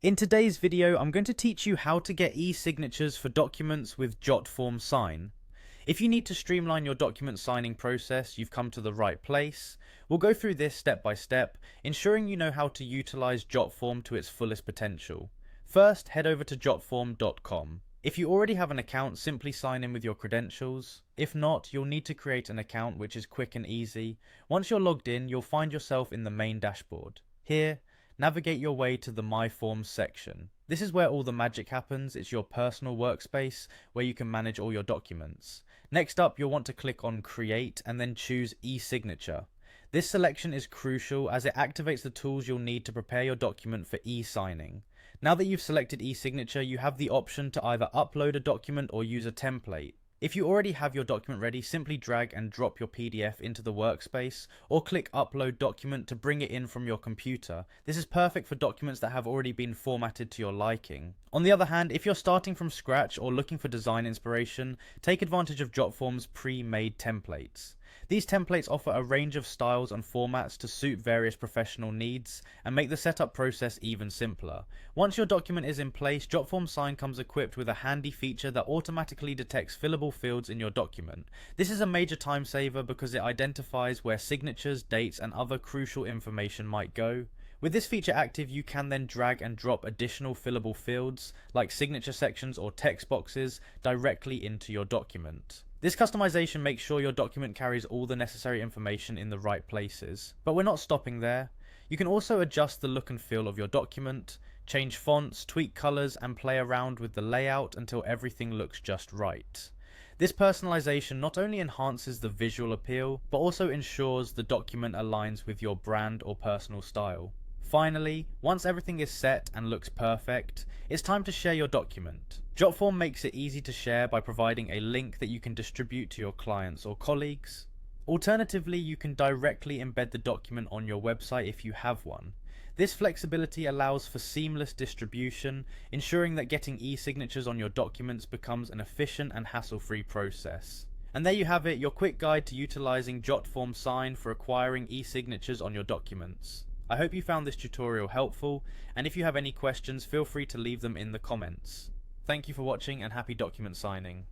In today's video, I'm going to teach you how to get e-signatures for documents with Jotform Sign. If you need to streamline your document signing process, you've come to the right place. We'll go through this step by step, ensuring you know how to utilize Jotform to its fullest potential. First, head over to jotform.com. If you already have an account, simply sign in with your credentials. If not, you'll need to create an account, which is quick and easy. Once you're logged in, you'll find yourself in the main dashboard. Here, navigate your way to the My Forms section. This is where all the magic happens. It's your personal workspace where you can manage all your documents. Next up, you'll want to click on Create and then choose e-signature. This selection is crucial as it activates the tools you'll need to prepare your document for e-signing. Now that you've selected e-signature, you have the option to either upload a document or use a template. If you already have your document ready, simply drag and drop your PDF into the workspace or click Upload Document to bring it in from your computer. This is perfect for documents that have already been formatted to your liking. On the other hand, if you're starting from scratch or looking for design inspiration, take advantage of Jotform's pre-made templates. These templates offer a range of styles and formats to suit various professional needs and make the setup process even simpler. Once your document is in place, Jotform Sign comes equipped with a handy feature that automatically detects fillable fields in your document. This is a major time saver because it identifies where signatures, dates, and other crucial information might go. With this feature active, you can then drag and drop additional fillable fields, like signature sections or text boxes, directly into your document. This customization makes sure your document carries all the necessary information in the right places. But we're not stopping there. You can also adjust the look and feel of your document, change fonts, tweak colors, and play around with the layout until everything looks just right. This personalization not only enhances the visual appeal, but also ensures the document aligns with your brand or personal style. Finally, once everything is set and looks perfect, it's time to share your document. Jotform makes it easy to share by providing a link that you can distribute to your clients or colleagues. Alternatively, you can directly embed the document on your website if you have one. This flexibility allows for seamless distribution, ensuring that getting e-signatures on your documents becomes an efficient and hassle-free process. And there you have it, your quick guide to utilizing Jotform Sign for acquiring e-signatures on your documents. I hope you found this tutorial helpful, and if you have any questions, feel free to leave them in the comments. Thank you for watching and happy document signing.